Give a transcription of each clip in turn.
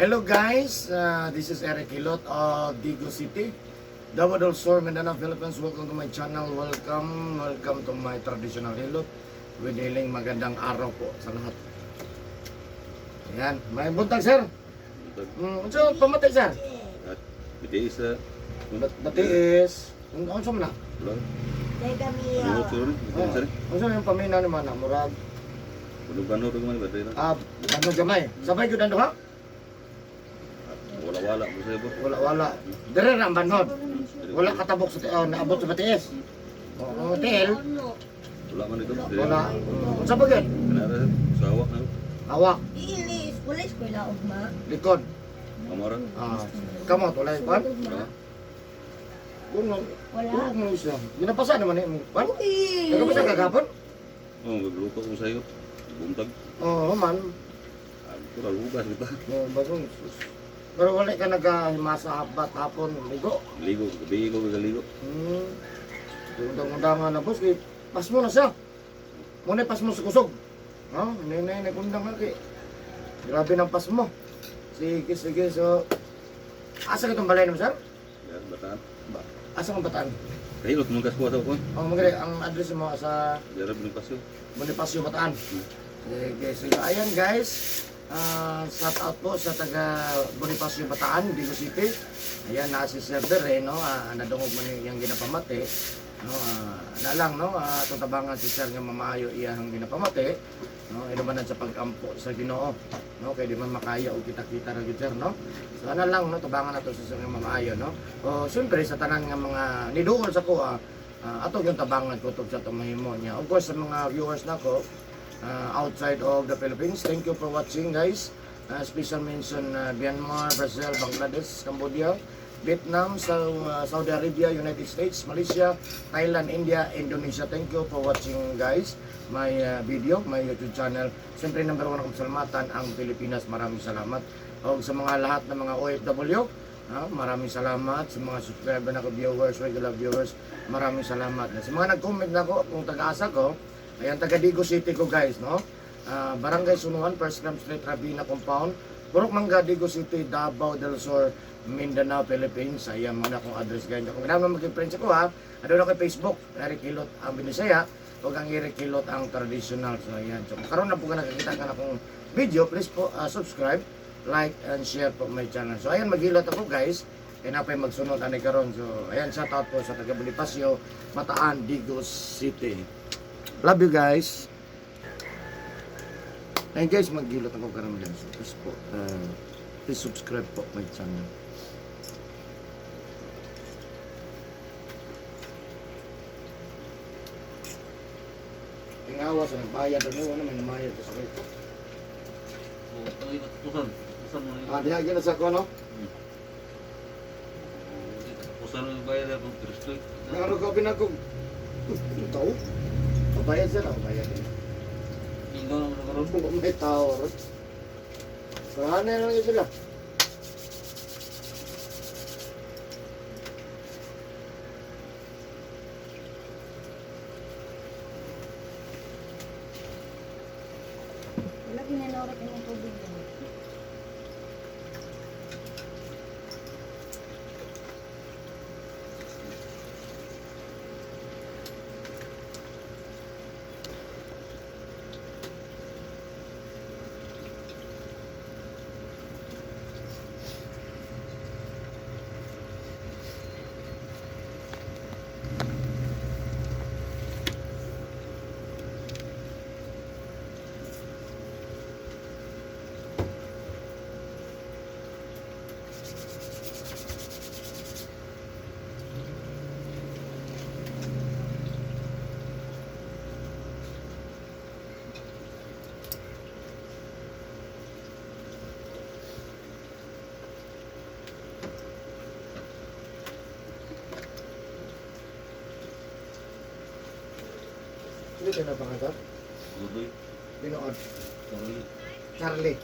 Hello guys, this is Eric Hilot of Digo City, Davao del Sur, Mindanao, Philippines. Welcome to my channel. Welcome to my traditional Hilot. With hiling magandang araw po sa lahat. Ayan, may buntag sir. So, pamatay sir. Bitiis sa Batiis. Ano sa mana? Ano ko rin? Ano sa yung pamina ni mana? Murag. Pulog-bano rin man batay na. Ano gamay? Sabay ko dando ha? Wala-wala mo sa ibo. Wala. Dire na ang banhod. Wala katabok sa naabot sa Batiis. Oo, hotel. Wala man ito. Wala. Sa bagay? Kanara sa awak na. Hawak, Ilis, pulis ko ilaog ma. likod. Kamaran. Kamot, wala yung pan? Wala. Wala. Huwag mo siya. Ginapasa naman yung pan? Okay. Nagkapasa kagapon? Oh, magluto ko sa iyo. Buntag. Oo, man. Kural hugas kita. Bagong sus. Pero wala ka nagahimasa habat hapon, ligo. Ligo, gabi ko galigo. Undang-undangan na boss, pas mo na siya. Muna pas mo sa kusog. Nay, nagundang na kay. Grabe ng pas mo. Sige, so. Asa ka itong balay naman, sir? Yan, bataan. Asa kang bataan? Kahilot mong kaspo sa ko. Ang address mo sa Jarab ng pasyo. Bonifacio, Bataan. Sige, ayan guys. Shout out po sa taga Bonifacio, Bataan, Digo City. Ayan, na si Sir Bere, no? Nadungog man yung ginapamate. No, na lang, no? Tutabangan si Sir nga mamayo iyang ginapamate. No, inumanan sa pag-ampo sa Ginoo. No, kay di man makaya o kita-kita ra gyud sir, no? So ana lang, no, tabangan nato sa Sir nga mamayo, no? O syempre sa tanan nga mga niduol sa ko, ato yung tabangan ko tug sa tumahimo niya. Of course sa mga viewers nako outside of the Philippines, thank you for watching guys. Special mention Myanmar, Brazil, Bangladesh, Cambodia, Vietnam, Saudi Arabia, United States, Malaysia, Thailand, India, Indonesia. Thank you for watching guys my video, my YouTube channel. Siyempre number 1 akong salamatan ang Pilipinas. Maraming salamat. O sa mga lahat ng mga OFW, maraming salamat. Sa mga subscriber na ko, viewers, regular viewers, maraming salamat. Sa mga nag-comment na ko, kung taga-asa ko, ayan, taga Digo City ko guys, no? Barangay Sunuan, First Gram Street, Rabina Compound, Purok Mangga, Digo City, Davao del Sur, Mindanao, Philippines. Ayan muna akong address guys. Kung kailangan mo maging friends ko ano na kay Facebook, Eric Hilot ang Binisaya, huwag ang Eric Hilot ang traditional. So ayan, so karon na po ka nakikita ka na akong video, please po subscribe, like, and share po my channel. So ayan, maghilot ako guys, kaya na pa magsunod ani karon. So ayan, shout out po sa taga Bonifacio, Bataan, Digo City. Love you guys. Ayun guys, maghilot ako karon guys. So please po, please subscribe po my channel. Tingawa sa nagbayad ano may namayad sa sakit. Pusan mo. Diha gina sa ko no. Pusan mo bayad ako Kristo. Ano ka pinagog? Tao? Pabayad sila, bayad din. Ingo na mo karon. May tao ron. Saan na lang sila? Wala ginanorit ng tubig. Hindi ka na pangagat? Gudoy. Pinood. Sorry. Charlie.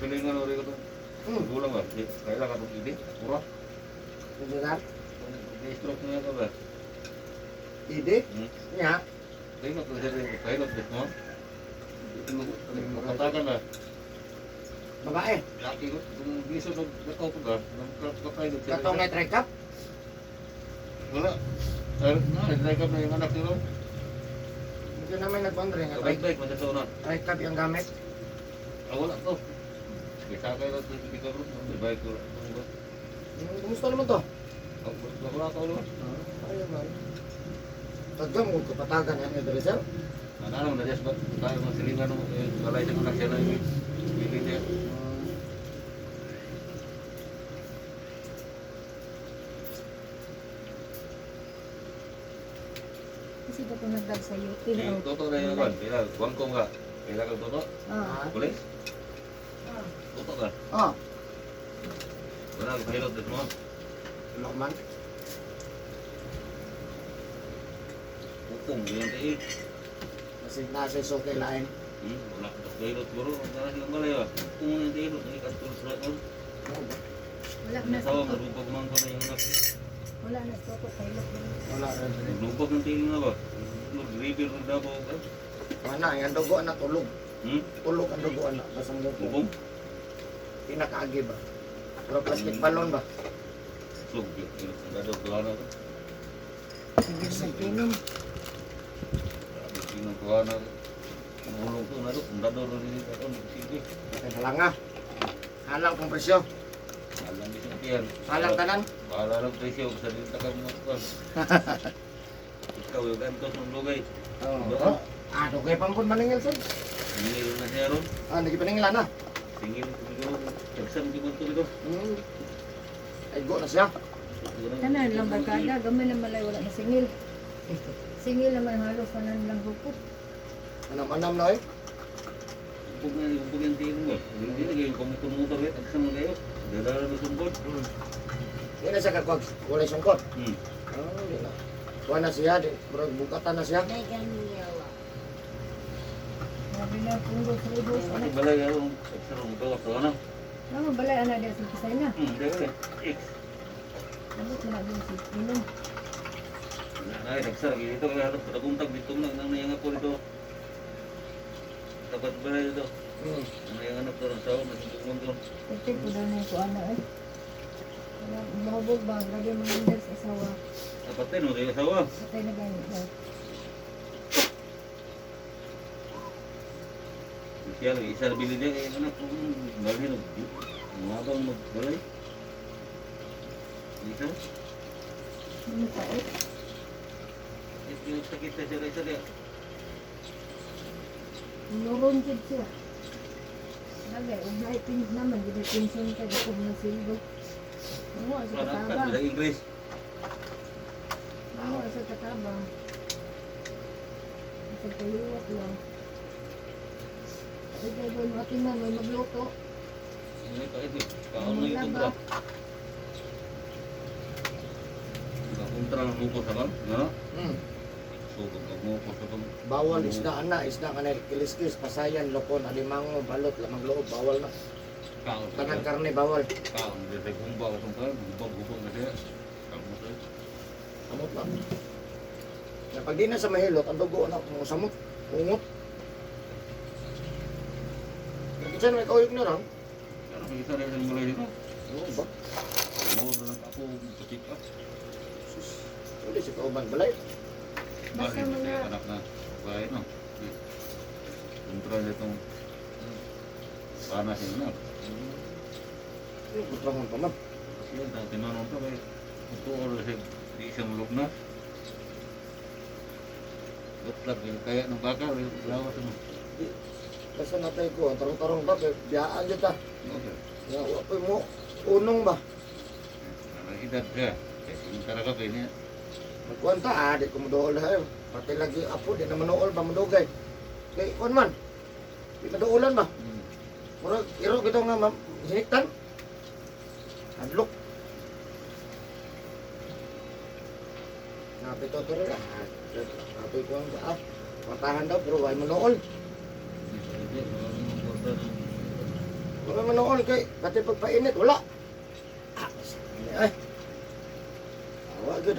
silingan ori ko to. Gulang ba? Kaya ka itong ide. Pura. Hindi na. Stroke na ito ba? Ide. Nya. Kaya ka ito siya. Kaya ka ito mo. Makatakan na. Babae. Laki ko. Kung giso na ikaw po ka. Nakakapay ko. Katong ngay try cup. Wala. Nag-like up na yung anak nila. Hindi naman nagpandre nga. Kabait-bait, matataw na. Try cup yung gamit. Wala to. Bisa kayo lang ito. Hindi ka bro. May ko. Kumusta naman to? Wala ka ulo. Ayun man. Tagam mo kapatagan yan ni Dresser. Ano naman na ba? Tayo mga silingan mo. Kalay sa anak siya na yung piling niya. Kasi pa kung nagdag sa iyo. Pero, Toto na yung kan. Kailan? Wangkong ka. Kailan ka toto? ah, Pulis? Toto ka. Oh, Wala ka pilot dito mo. Lokman. Ukong. Yan tayo. Kasi nasa suki lain. Wala ka pilot bro. Wala silang balay ba? Ukong yung tayo. Nagkatulog sa lahat mo. wala na Nasawa, sa marupag man ko na yung anak. wala na sa kayo. Wala rin. Marupag ng tayo nga ba? Mag-reveal ng dabaw ka. Wala, yung dugo na tulog. Tulog ang dugo na. Basang dugo. Ukong? Pinakaagi ba? Pero plastic balon ba? Slug. Dadog ka na. Sige, nag-inom. Sinong kuha na. Ang ulong ko na doon. Ang dador rin dito. Sige. Kaya halanga. Halang kong presyo. Alam di sa tiyan. Halang tanan. Bahala lang presyo. Sa dito ka mga kuwan. Ikaw yung gantos ng lugay. Oh. Ah, dugay pampun maningil sir. Singil na siya ron. Ah, nagipaningil na. Singil ko siguro. Tagsan di mo ito dito. Ay, go na siya. Tanan lang barkada, gamay na malay wala na singil. Singil naman halos tanan lang rupot. Anam-anam na eh. Upog na yung upog yung tingin mo. Hindi na yung kumukumutor eh. Tagsan mo kayo. Dadala na sumpod. Hindi na siya kakwag. Wala siyang kot. Hmm. Hindi na. Kuha na siya. Bukatan na siya. Sabi na punggol sa ibos. Mati balay yung tagsan mo gawa ko ano. Ano balay ana dia sa kisay na. Dito eh. X. Ano ko na din si inom. Ay, tagsan. Dito kaya harap. Pataguntag dito na. Nang nayang ako dito. Tapat balay dito. Ano yung anak ko ng sawa. Masintugmon ko. Pwede ko daw na ko ana eh. Wala, mahubog ba? Grabe mga leaders sa asawa. Tapatin mo kayo sawa. Patay na ganit daw. Siya lagi isa bili dia kay anak ko. Balay no. Mabang magbalay. Isa. Ano ka eh? Ito yung sakit na siya isa dia. Nuron kid siya. Lagay, ugnay pin naman. Gina pinsan ka. Gito mo silbo. Ano sa Ano ka? katabang? Bilang Ingles. Ano sa katabang? Sa kaliwat lang. Ay, gagawin mo atin na, may magluto. Ini pa ito. Kaon na yung kontra. Kontra ng lupos ako. No? So, pag mupos ako. Bawal isda na. Isda ka na kilis-kilis. Pasayan, lokon, alimango, balot, lamang loob. Bawal na. Kaon. Tangan karne, bawal. Kaon. Dito gumba ko itong kaon. Gumba na siya. Kaon mo sa'yo. Samot lang. Na pag di na sa mahilot, ang dugo na kung samot. Ungot. Kasi may kauyog na lang. Ano may isa rin yung mulay dito? Oo ba? Ano na lang ako mag-check up. Hindi si kauban balay. Basta Bakit? mga Anak na. Bahay no? Kontra na itong panas yun na. Putrangon pa man. Kasi yun, tinanong ka ba? Ito oras di siya mulog na. Gutlag yung kaya ng baka. Lawas mo. Kasi natay ko, tarong-tarong ba? Biyaan dyan ta. Okay. Nga, wapoy mo. Unong ba? Edad ka. Kasi yung talaga kayo niya. Magkwanta, di ko madool na pati lagi apo, di na manuol ba madugay. Kaya kuan man. Di madoolan ba? Murag, iro gito nga hiniktan. Hadlok. Napito to rin. Apoy ko ang ba? Matahan daw, pero why manuol? Wala man noon kay pati pagpainit wala. Ay.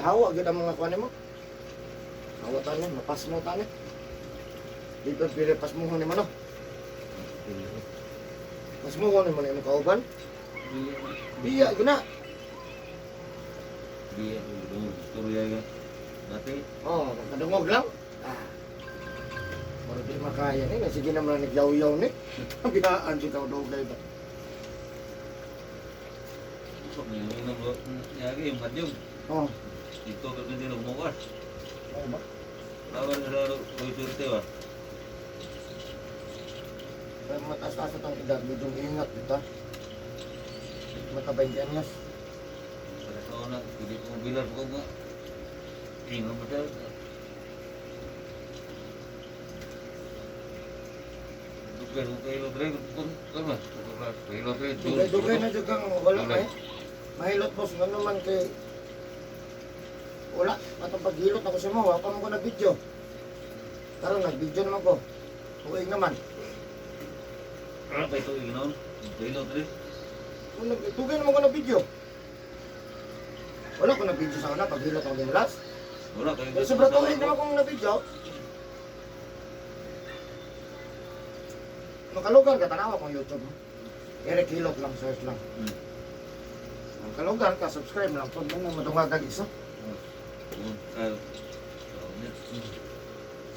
Hawa gud ang mga kuan mo. Hawa tanan, mapas mo tanan. Di pa pili pas mo ni mano. Mas mo ni mo ni kauban. Biya guna. Dia dulu istorya ya. Dati Oh, kadungog lang. Ah. Moro di makaya ni, sige naman nagyaw-yaw ni. Ang binaan si kau dugay ba. sok ni minum lo yagi majum. Oh, Itu kan dia lo muas. oh ba? Lawan selalu itu tewa. Kaya mataas-taas at ang edad, medyo ingat kita. Mata 20 anyos. Pada kawan nak jadi mobilan kau enggak. Tinggal betul. Dugay lo dre pun kan mas. Dugay lo dre. Dugay-dugay na dyan kang wala may. Mahilot boss, nga naman kay... Wala, matang paghilot ako sa mo, wapa mo ko na video. Karon nag-video naman ko. Tuig naman. Apa itu inon? Dugay lo dre. Kung tugay naman ko na video. Wala ko na video sa una, paghilot ako din last. Wala kayo. Kaya sobrang tuig naman kong na video. Makalugan ka, tanawa kong YouTube. Eric Hilot lang, search lang. Ang kalugan ka, subscribe lang. Pag mo madungagag isa.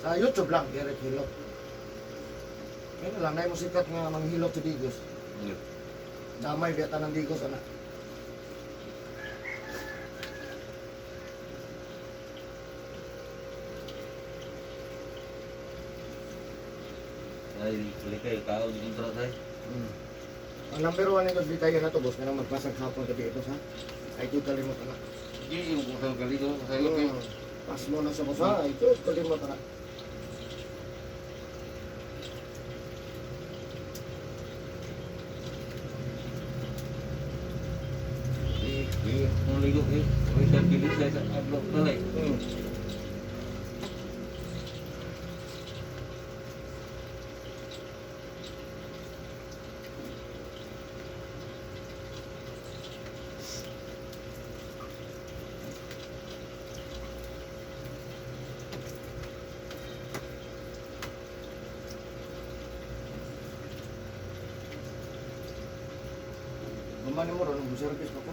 Sa YouTube lang, Eric Hilot. Kaya lang, na mo sikat nga manghilot sa Digos. Damay biyata ng Digos, anak. Ay, likay tao di kontra say. Ang number 1 nito di tayo na to, boss, na magpasang hapon ka dito, ha? Ay, ito kalimot, anak. Di yung kung sa kali ko, sa likay. Pas mo na sa boss, ha? Ito, kalimot, anak. Kung ligo eh, kung sa bilis sa adlok balay. Gumani mo ron, ang service mo ko.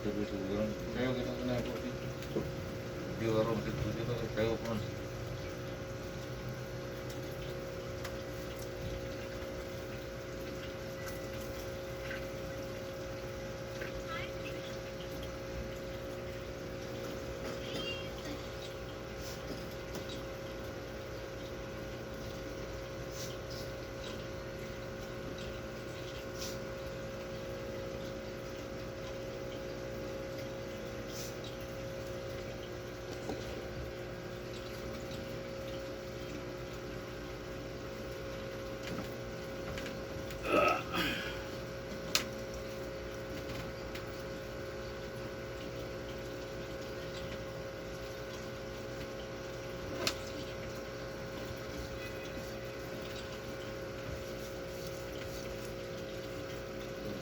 Tapi itu orang saya kita kena apa sih? Dia orang itu dia saya pun.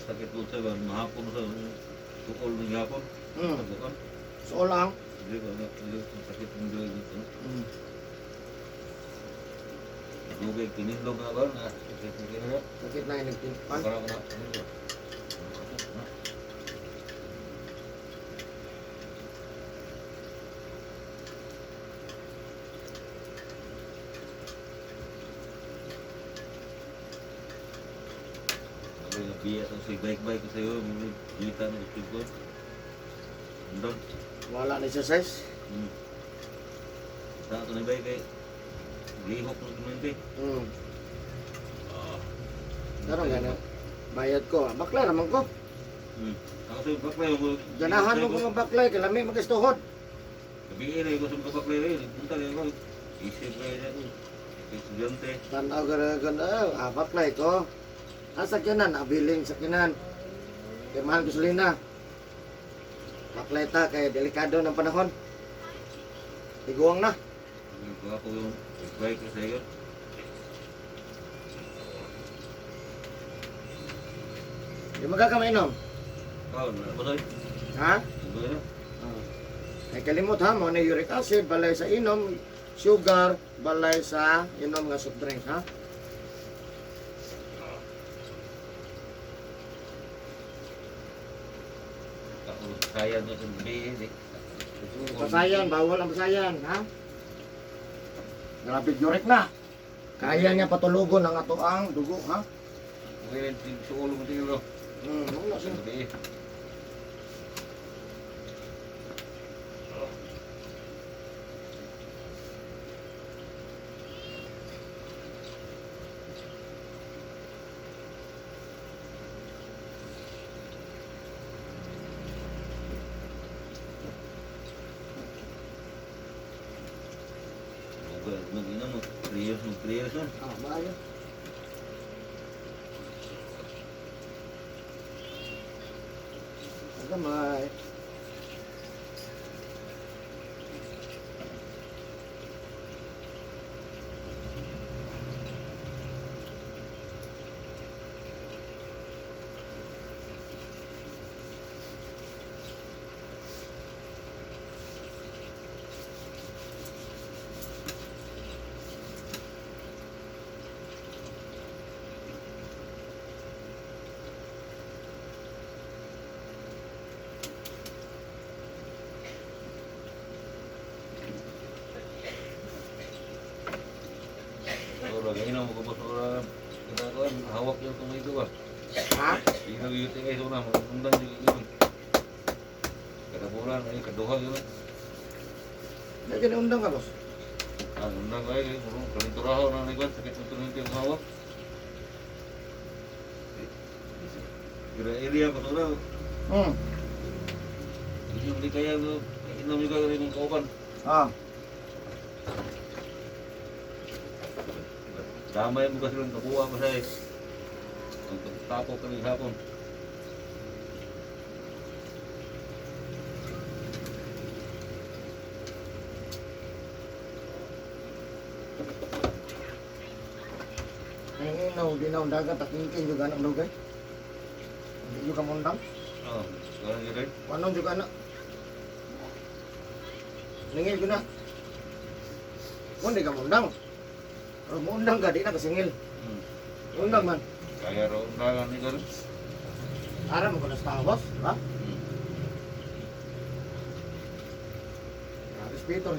Sakit pun saya mahapon sa tukol ng yapon. Tabukan. So lang. Jadi kalau sakit pun dia gitu. Dugay kinindog na ba na sakit na. Sakit na yung nagtimpan. Parang na. Biya atau si baik-baik ko sa'yo, kita ng gusto ko. Andun. Wala na exercise. Sa ito na baik kay lihok ng kumente. Karon gana. Bayad ko. Baklay naman ko. Ako sa'yo baklay mo. Ganahan mo kung baklay. Kalami magistuhod. Kabihin ay ko sa baklay rin. Punta rin ako. Isip kayo dyan. Estudyante. Tanaw ganda. Baklay ko. Ang sakyanan, abiling sakyanan. Kaya mahal gasolina. Baklay ta, kaya delikado ng panahon. Tiguang na. Ako yung baik ko sa'yo. Di magkakamainom. Kau nak betul? Ha? Betul. Ay kalimot ha, mo na uric acid, balay sa inom, sugar, balay sa inom nga soft drinks ha. Aku saya tu sendiri ni. Pasayan, bawal ang pasayan ha. Grabe uric na. Kaya niya patulugon ang ato ang dugo ha. Mungkin suul mesti lo. Wala siya. Sendiri. Mag-ina mo, 3 years na. Maayo. Gamay. Orang ini nak buka orang kita kan hawak yang tu itu kan. Ha? Ini itu itu orang undang juga gitu. Kada bulan ini kedua gitu. Hindi ka undang ka, boss. Undang kaya kurang kalau terakhir orang ini kan sakit betul nanti yang hawak. Kira area apa tu orang? Ini beli kaya tu ini juga dari kawan. Ah. Damai bukan silang kebuah apa saya. Untuk tapo kali hapon. Ay, ginaw dagat at ngingking juga anak lugay. Hindi juga mundang. Oh, sekarang gitu. Paano juga anak? Ningil ko na. Kung di ka mundang. Pero mundang ka, di na kasingil. Mundang man. Kaya ro undangan ni kan. Ara mo ko na sa boss, ha? Respeto.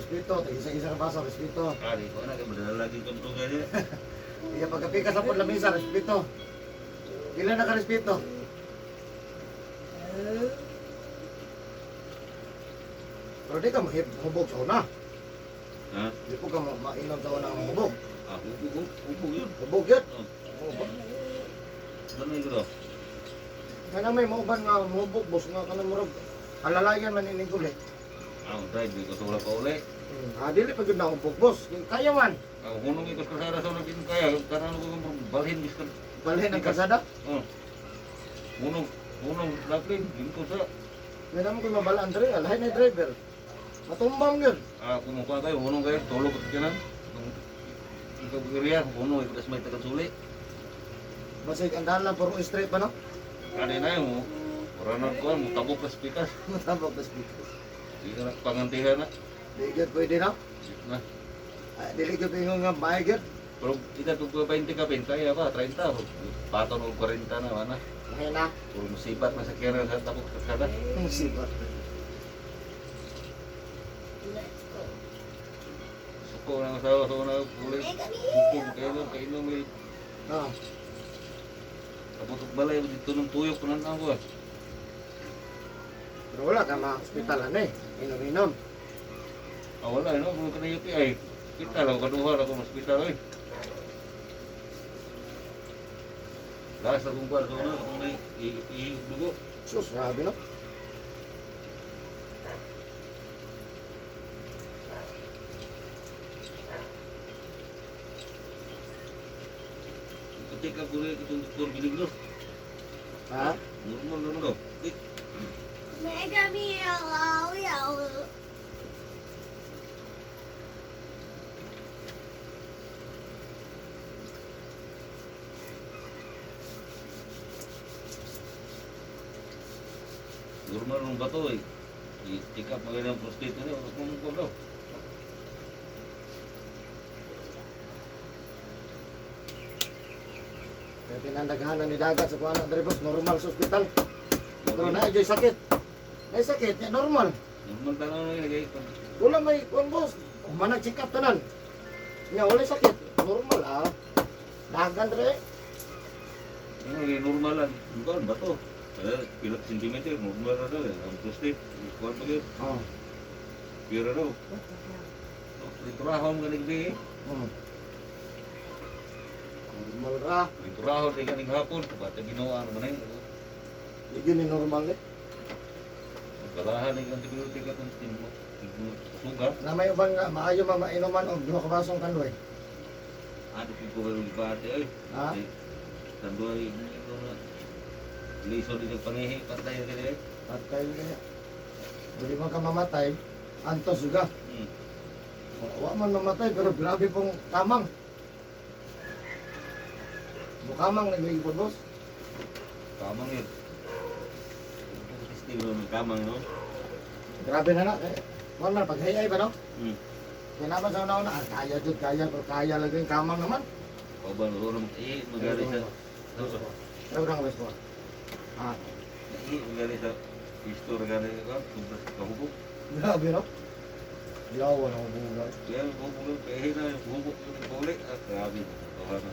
Isa-isa ka basa, respeto. Kali ko na berdala lagi konto kaya. Iya pagkapika sa pod lamisa, respeto. Pila na ka respeto? Pero di ka mahubog sa una. Ha? Di po ka mainom sa una ng mahubog. Ah, upo yun. Hubog yun. Oh, ano yun ko? Kaya may mauban nga mahubog, boss nga ka na murag. Alalayan man inigul eh. Ah, drive ko sa wala pa uli. Dili pa yun na hubog, boss. Kaya man. Ah, hunong ikos kasara sa naging kaya karena ko balhin biskan. Balhin ang kasada. Oh. Hunong laplin ko sa. Kaya naman kung mabala ang driver, alhay na yung driver. Matumbang yun. Ah, kumukuha kayo, hunong kayo, tulog ko kinan. Ikaw kiriya, hunong ikas may tagan suli. Basig ang dala, puro straight pa no? Kani na yun, Ranar ko, mutabok ka spikas. Matabak na speakers. Hindi na pangantihan na. Di pwede na. Na. Dili ko tingong nga bayag yun. Pero kita tugpo 20 ka pin, kaya ba, 30. Paton o 40 na, mana. Mahal na. Puro musibat na sa kira sa tapok kasada. Ang sibat. Suko na sa na kulay. Hukum kayo may Ah, kaputok balay dito ng tuyok ko na ako. pero wala ka ma-hospitalan eh. Inom-inom. Ah, wala, no? Kung kanayot ay, kita lang, kaduha na kung hospital ay. Last akong kwarto na, kung may dugo. Sus, grabe no? Ketika kulit itu dokter bilang lo, Ha? normal lo. Mega miau ya. Normal nung bato eh. I-check up mga ng prostate nila. Kumukul daw. Kaya pinandaghanan ni dagat sa kuha na dere boss, normal sa ospital. Pero na ay sakit. Ay sakit, ya normal. Normal tanong na yun guys. Wala may kuan boss. Manag check up tanan. Nya wala sakit. Normal ah. Dagan dere. Ano yung normal lang. Bukan bato. Ada pilot sentimeter normal na daw eh. Ang prostate. Kuhan pa yun. Oh. Pira daw. Liturahon ka nagdi eh. Hmm. Normal ra. Liturahon di ka hapon. Bata ginawa naman eh. Hindi ni normal eh. Balahan ng antibiotic at ang sugar. Na may ubang nga maayo mainuman og duha ka basong kandoy. Ada pipo baru dibate eh. Ha? Tandoy ito na. Liso din yung pangihi. Patay ka din eh. Patay niya. Dili man ka mamatay, antos juga. Wa man mamatay pero grabe pong kamang. Bukamang naglilipod boss. Kamang yun. Sistem ng kamang no? Grabe na na. Mo man paghayay ba no? Hmm. Kaya naman sa una kaya jud kaya pero kaya lagi yung kamang naman. Kauban orang magali sa. Pero nang wes ko. Ah, Magali sa istor gani ka. Punta sa kahubog. grabe no. Yawa na buhay. Kaya hubog kaya na hubog yung balik. Grabe. Tahan na.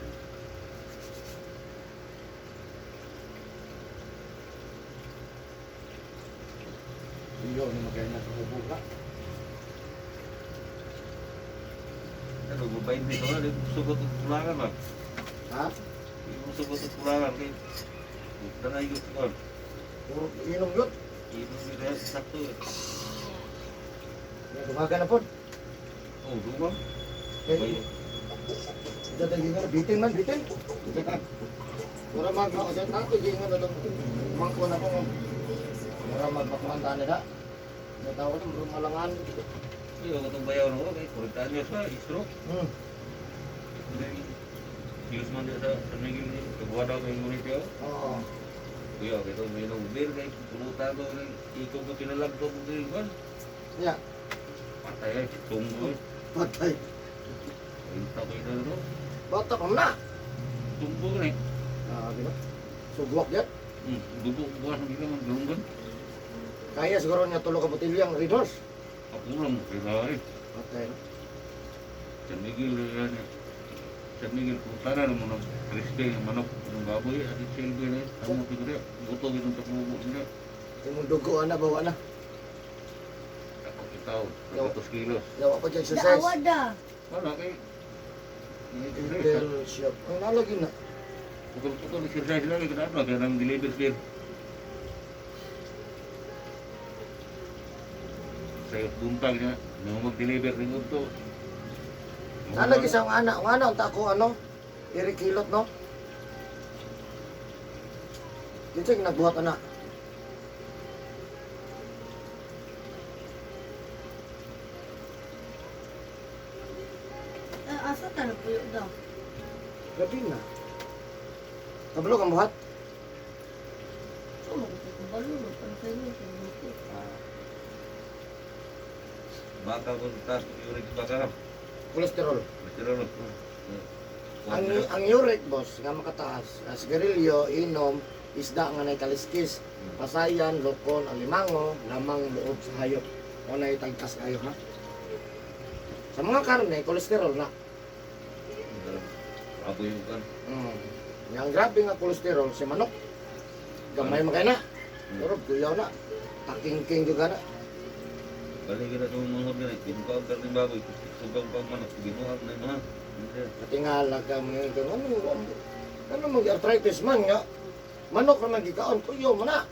Iyo ni magay na sa hubog ka. Ano gubayin dito na. Sugot at kulangan ba? Ha? Sugot at kulangan kay. Tanay yun ko. Puro inom yun. Ito nila sakto eh. May dumaga na po. Oh, dumang. Eh, dadagin nga, bitin man, bitin. Mura mag-makasya tato, di nga na lang. Mangko na po. Mura magpakumanta nila. May tao na, mura malangan. Iyo katong bayaw na ko kay 40 anyos pa, stroke. Siyos man din sa Miguel ni kabuha daw kay ngunit yun. Oo. Kuya, kito may nabubir kay pulutan ko kay ikaw ko pinalag ko kung kailan. Yeah, Patay ay, tunggo eh. patay. Ayun takoy na ito. Bata pa na. Tunggo ka eh. Di ba? Sugwak yan. Duduk bukas ng gila ng galunggan. Kaya siguro niya tulo ka botilyang Red Horse. Kapulang, kaya eh. Patay. San Miguel yan eh. San Miguel, putana naman ng Kriste, manok, ng baboy, at silbi na eh. Ang mga pigre, buto itong tapubo niya. Yung dugo na, bawa na. Ako itaw, 200 kilos. Yawa pa dyan exercise. Daawa da. Wala kay. Intel shop. Ang nalagin na. Pukul-pukul exercise lagi kenapa? Kaya nang deliver spear. Saya buntag niya, nung mag-deliver rin ito. Nalagi sa ang anak unta ko ano, irikilot no. Dito yung nagbuhat anak. Asa ta na puyo daw? Gabi na. Kabalo kang buhat? So, magkakabalo. Parang kayo yung pagbuti. Baka ko taas ng uric baka. Kolesterol. Betul. Ang uric boss nga makataas, sigarilyo, inom, isda nga nay kaliskis, pasayan, lokon, alimango, lamang loob sa hayop. O nay tagtas kayo ha. Sa mga karne, kolesterol na. Apo yung kan. Yang grabe nga kolesterol si manok. Gamay makay na. Pero kuyaw na. Taking-king juga na. Balik kita sa mga mga ginukaw ka rin baboy. Sugang pang manok, ginukaw na mga. Katingala ka mga ano mag-arthritis man nga. Manok na nagikaon, kuyaw mo na.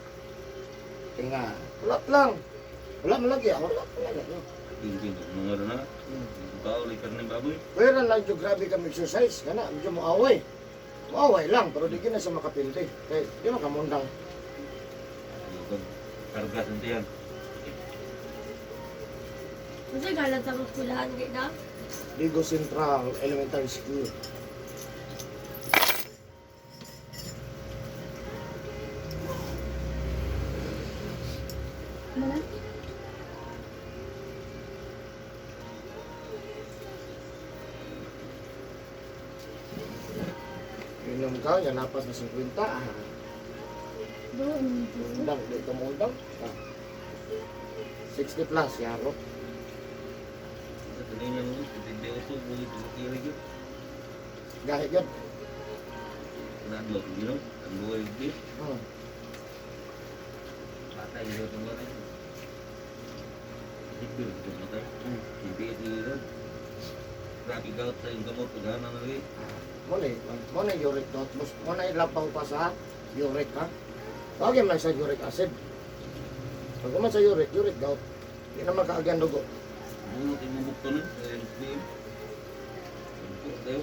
Tinga, ulat lang. Wala man lagi, wala man lagi. Hindi mga na. Tao ulit ka rin baboy. Pero lang yung grabe kami exercise, kana, medyo muaway. Muaway lang, pero di na sa makapildi. Kaya di makamundang. Karga sentian. Kasi galat sa kuskulahan di na? Ligo Central Elementary School. Inom ka, yan lapas na 50. Doon. Undang, dito mo undang. 60 plus, yaro. Ito na yun, hindi uso, bulit kilig yun. Gahit yun. Nadlo, yun, ang buhay yun. Hmm. Patay yun, ang buhay yun. Hipil, ito matay. Hindi yun. Grabe gout sa yung gamot, pagana na rin. Muna uric note. Muna ilapaw pa sa uric, ha? Tawagin lang sa uric acid. Pag naman sa uric gout. Hindi naman kaagyan dugo. Bunot yung mabukto nun, sa yung film. Bukto tayo.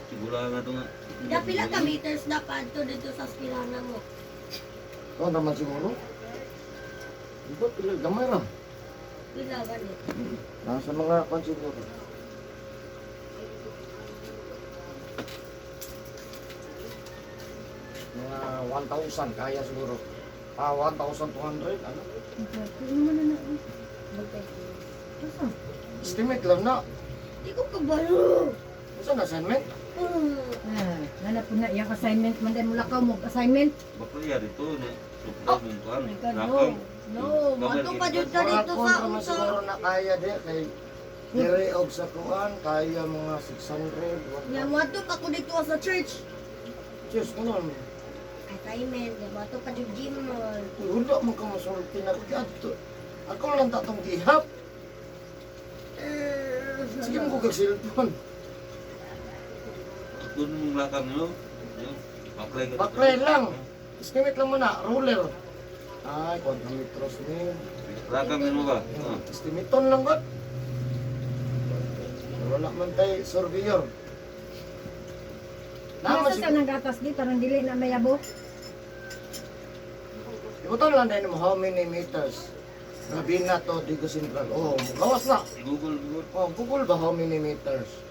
Siguro nga ito nga. Pila ka meters na padto dito sa Spilana mo. Ito naman siguro. Ito, pila, gamay lang. Pila ganit. Nasa mga siguro. Mga 1,000 kaya siguro. 1,200 ano? Ano man na. Asa? Estimate lang na. Di ko kabalo. Saan assignment? Hanap po na yung assignment man din mula ka mo assignment. Bakla yan ito, supply mong kuhan. My God, no. No, mato pa dyan ka dito sa Mga naman uso. siguro na kaya di kay dire og sa kuan kaya mga 600. Yan, mato pa ko dito sa church. Diyos ko nun. Assignment, mato pa dyan gym mo. Wala mo ka masulti na kadto. Ako lang tatong gihap. Sige mo ko kag cellphone. Kung mong lakang nyo, yun, baklay ka. Baklay lang. Estimate lang muna, ruler. Ay, quadrometros ni. Lakang mo ba? Estimaton lang ba? Wala man tay surveyor. Naman Nasa sa nang gatas dito nang dili na mayabo. Ibutan lang din mo how many meters. Gabi na to, Digo Central. Oh, gawas na. Google. Oh, Google ba how many meters?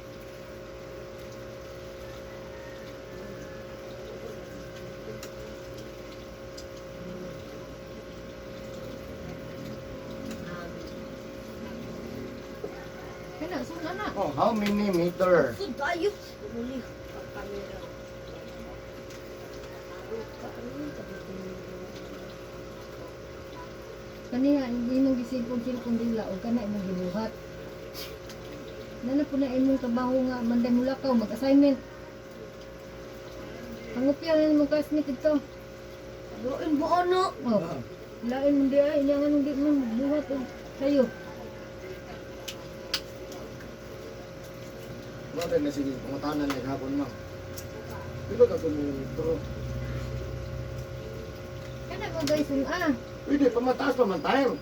Kana suna na. Oh, how many meter? So, tayo. Uli, kamera. Kaniya hindi mong gisilpon-silpon dila o kana imong gibuhat. Nana po na imong trabaho nga manday mula ka mag-assignment. Pangupya na imong classmate ito. Doon mo ano? Oh. Lain mo di ay ilang anong di mo buhat o sayo. Bakit na sige, pangutanan na hapon lang. Di ba ka metro? Kana mo guys Pwede, pamataas pa man tayo.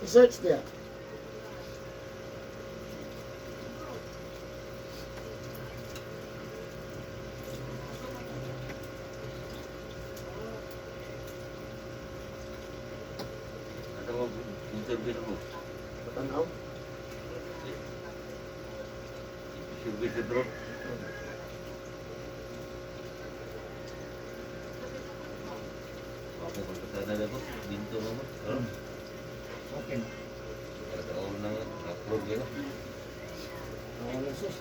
I-search niya. Ada mo, interview ako. Patanaw. Interview sa drone. Ako magkasana ako, binto mo mo. Okay. Kaya na nga, upload yun. Ano na sus?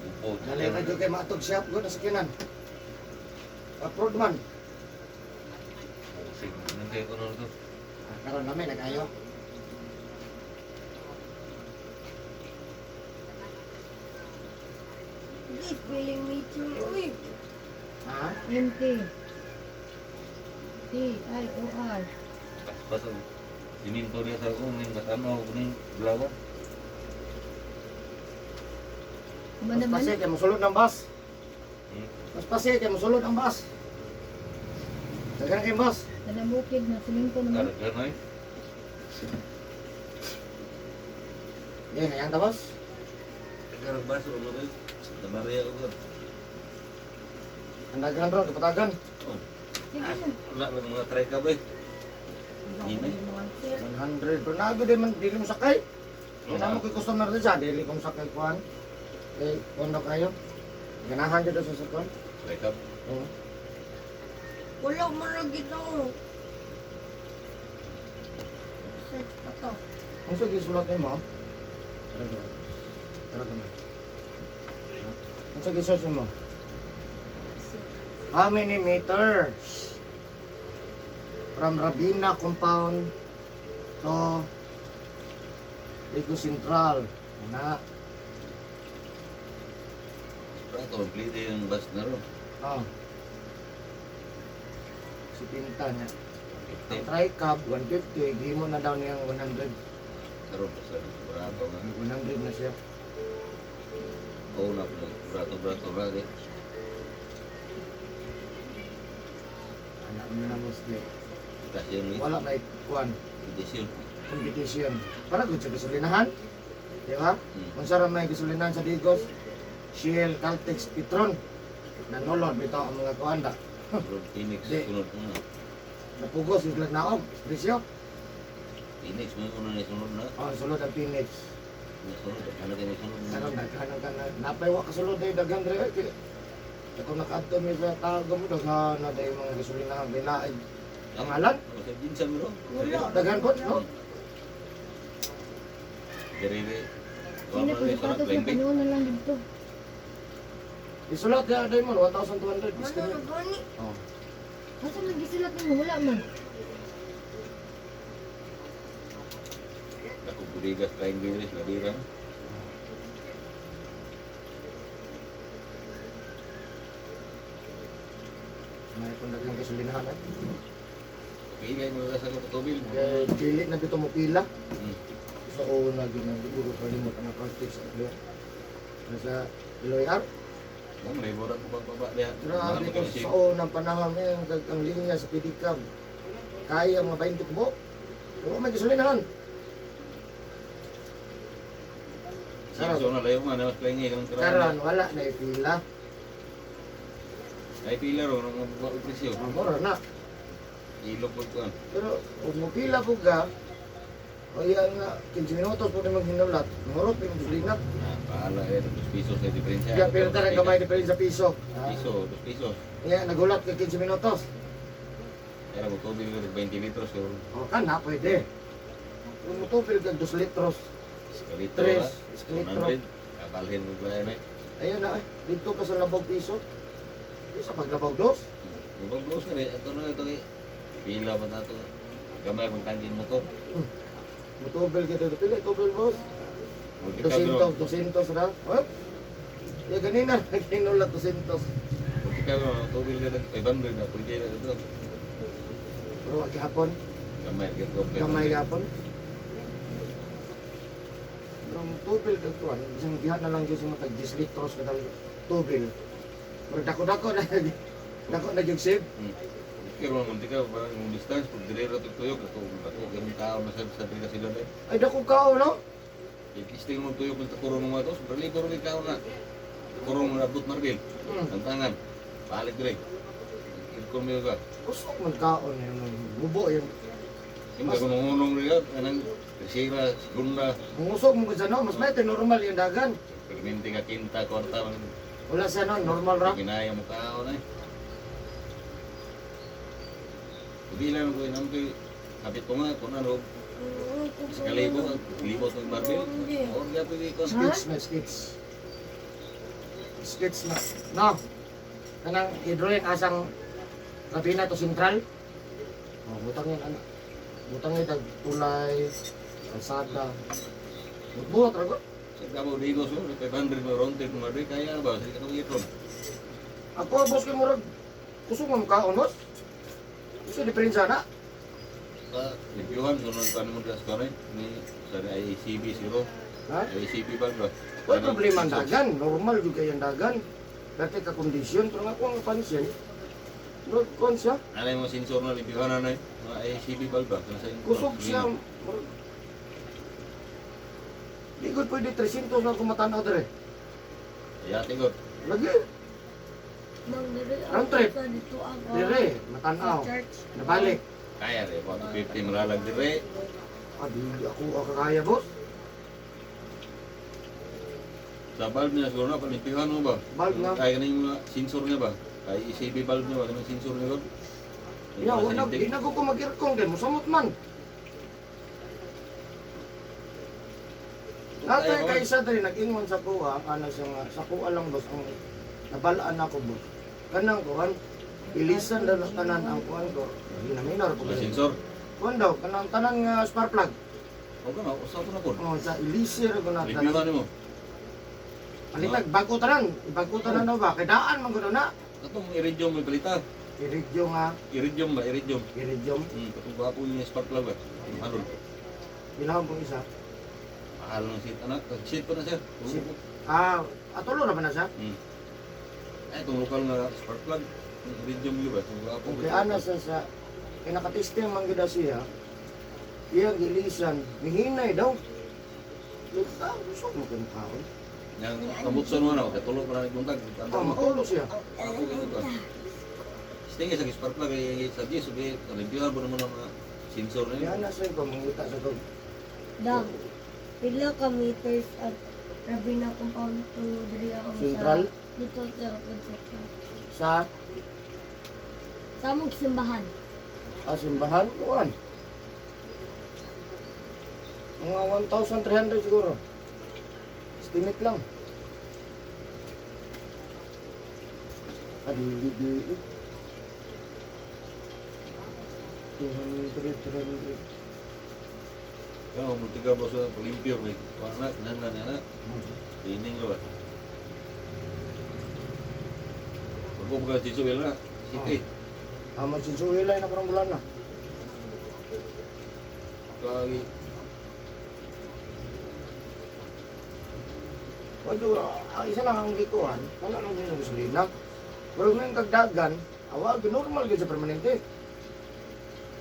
Upload. Nalay ka dyan kay matog shop ko na sakinan. Upload man. Sige, nantay ko na ito. Karon namin, nag-ayo. Hindi, feeling meter. Uy, Ha? MT. T-I-O-R. Basta, siminto niya sa kong yung matanaw ko ng blawan. Mas Manaman. pasig, kaya musulod ng bus. Hmm. Mas pasig, kaya musulod ang bus. Sagana kayong bus. Tanabukid na simingko naman. Karagyan na eh. Yan, hayang ta bus. Karagbaso ko rin. Nabariya ko ko. Ang daghan ron, kapatagan. Oh, Sige na. wala lang mga try ka ba eh. Hindi. 100. Pero nago din man, dili mo sakay. Kaya naman ko'y customer din siya, dili kong sakay kuhan. Eh, kondo kayo. Ganahan dito sa sakon. Try ka. Oo. wala mo na gito. Search pa to. Ang sige, sulat mo. Tara ka na. Ang sige, search mo. How many meters from Rabina compound to Ligo Central? Na. Para complete yung bus na ro. Oh. Si Pinta niya. Ang 15. tri-cab, 150. Hindi mo na daw niyang 100. Karon pa sa barato nga. 100 na siya. Oo na po. Barato ra di. Anak mo na Muslim. Kasi yung Wala na ikuan. edisyon. Competition. Para kung sa gasolinahan. Di ba? Kung saan may gasolinahan sa Digos, Shell, Caltex, Petron. Nanolod bitaw ang mga kuanda. Pero Phoenix Di. sunod mo na. Napugos yung naog. Presyo. Phoenix mo yung una na sunod na. Oh, sulod ang Phoenix. May sunod. Ano kayo may sunod Karon na? naghanang ka na. Napaywa ka sulod ay daghan dre. Ako nakadto mi sa tago mo daghan na day mga gasolinahan binaig. Pangalan? Kasi dinsan mo ro. Daghan po, no? Dirire. Hindi po sapatos na panuon na lang dito. Isulat ya day mo 1,200 Ano estimate. na gani? Oh. Asa nagisilat mo wala man. Ako buligas kain bilis labira. May kung daghang gasolinahan ay. Pili mo sa ko tubil. Kaya dili na dito mo pila. Hmm. Sa una ginaguro pa limot ang Caltex at Leo. Nasa Iloy Art. Ang may borat ko pagbaba diha. Grabe ko sa unang panahon niya yung dagang linya sa Pidicab. Kaya mga 20 kubo. Oo, may gasolinahan. Sarap na layo nga na mas pahingi kang Karon wala na pila. Ay pila ro nang mga presyo. Mura na. Ilog po ko. Pero kung mo pila po ka, o yan nga, 15 minutos po na maghinulat. Murot yung gasolina. Paala eh 2 pesos na diferensya. Kaya pero talaga gamay na sa piso. Piso, 2 pesos. Kaya nagulat ka 15 minutos. Era mo tubig ko 20 litros ko. O ka na, pwede. Kung mo tupil ka 2 litros, Eskalito. 3 eskalito. 100. Kabalhin mo ba yan eh. Ayun na, dito ka sa labog piso. Sa paglabog dos. Ibang blows na rin. Ito na ito eh. Pila pa na ito. Gamay kung tangin mo to. Mutubel ka dito. Pili, tubel boss. Multikabro. 200 na. Oh. Ya ganina, naghinulat 200. Multikabro. Tubig na rin. 500 na. Pwede na ito. Pero wag hapon, Gamay. gamay hapon. Pero tubel ka tuan, isang dihat na lang dyan sa mga 10 litros ka talaga. Tubel. Pero dako-dako na, dako na yung save. Pero multikabro. Parang yung distance. Pag direro ito tuyok. Ako yung tao na sa trika sila na eh. Ay, dako kao, no? Ikisting mo tuyok ng takurong ng mga ito. Berli-kurong ikaw na. Kurong na abot marbil. Ang tangan. Balik dire. Ikon mo ka. Kusok man kao na yung bubo yung. Yung kagunungunong rin anang sira, segunda. Ang usok mo ka no, mas may normal yung dagan. Perminti ka kinta, kwarta. Wala sa no, normal ra. Ginaya mo kao na eh. Hindi lang ko inampi. Kapit ko nga, kung ano, sekalibo, libot ng barbil. O, kaya pwede ko. Skits na, skits. Skits na. No. Kanang i-drawing asang Rabina to Central. Oh, butang yun, ano. Butang yun, tulay, kalsada. Buhat, rago. Sa Cabo Digos, 500 mo round trip mo rin, kaya ba? Sa ikatong itron. Ako, boss, kayo murag. Kusok mo makaon, boss. Gusto diferensya na. Sa Libyuhan, sunod pa naman sa kanin. Ni sa ICB 0. Ha? ICB ba ba? Wala problema ang dagan. Normal juga yung dagan. Dati ka kondisyon, pero nga ko ang pansin. Lord kon siya. Ano yung mga sensor na Libyuhan na eh? Mga ICB ba ba? Kusog siya. Di ko pwede 300 na kumatanaw dere. Kaya tingod. Lagi, Mang dire Round trip. sa dito ako. dire, Sa matanaw. church. Nabalik. Kaya rin, 150 malalag dire. Di ako kakaya, boss. Sa valve niya siguro na, palimpihan mo ba? Valve nga. Kaya na yung mga sensor niya ba? Kaya ICB valve niya ba? Anong sensor niya ba? Ya, wala, di na ko mag-irkong din. Musamot man. Natay kaysa dali nag-ingon sa kuha, ano siya nga, sa kuha lang boss, ang nabalaan ako boss. Kanang kuhan, ilisan daw na tanan ang kuhan ko. Minaminor po May ganun. sensor. Kuhan daw, kanang tanan nga spark plug. O ka na, usaw ko na po. Oh, sa ilisir ko na tanan. Reviewhan mo. Palitag, bago tanan. Bago tanan daw ba? Kay daan man gano'n na. Katong iridium may balita. Iridium nga, Iridium ba? Iridium. iridium. Katong bago yung spark plug ba? Ano? Ginawang kong isa. Mahal ng seat. Anak, seat pa na siya. Seat. Atulo na ba na siya? Ay, itong lokal nga spark plug. Yung iridium yun ba? Itong bago. Kung kaya ana sa kinakatesting man gida siya, iyang ilisan, mihinay daw. Luta, gusto mo kang kaon. Yang kamutson mo na, katulo pa na nagbuntag. Oh, makulo siya. Stingin sa spark plug, sa GS, nalimpiyuhan mo naman ang mga sensor na Kaya yun. ana siya ko mangita sa tog. Dam. Pila ka meters at Rabina compound to diri ako Central? Dito sa construction. Sa Sa among simbahan. simbahan, kuhan. Mga 1,300 siguro. Estimate lang. Adili-dili. 200, 300. Kaya mo tiga ba sa palimpyo, may anak, nanan, anak. Tining ka ba? Huwag ko pagka sisuwil na. Sige. Magsinsuhilay na parang bulan na. Kagi. Wado, isa lang ang gikuhan, wala lang din ang gasolina. Pero ngayon kagdagan, awag, normal din sa permanente.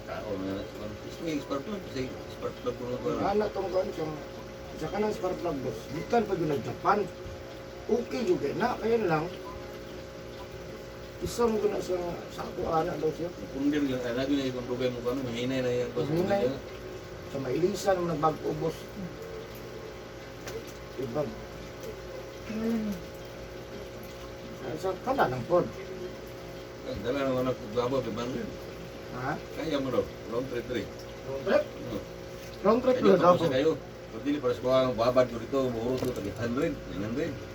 Kao na. May spark plug. Kasi spark plug ko na ko. Anak tong kuhan siyang, sa kanang spark plug boss, bukan pa yun nag-Japan. Okay juga na, kaya lang, isang ko na sa kuha na daw siya. Kundir ka. Ay, lagi na yung problema ko. Mahinay na yan. Mahinay. Sa mailisan mo nagbag-ubos. Ibag. Wala na. Sa kala ng pod. Dala ng anak ko gabo. Piman. Ha? Kaya mo daw. Long trip rin. Long trip? Long trip Kaya lang daw. tapos kayo. Pag dili para sa kuha ang babad ko rito. Buhuro ko. Tag 100. 900.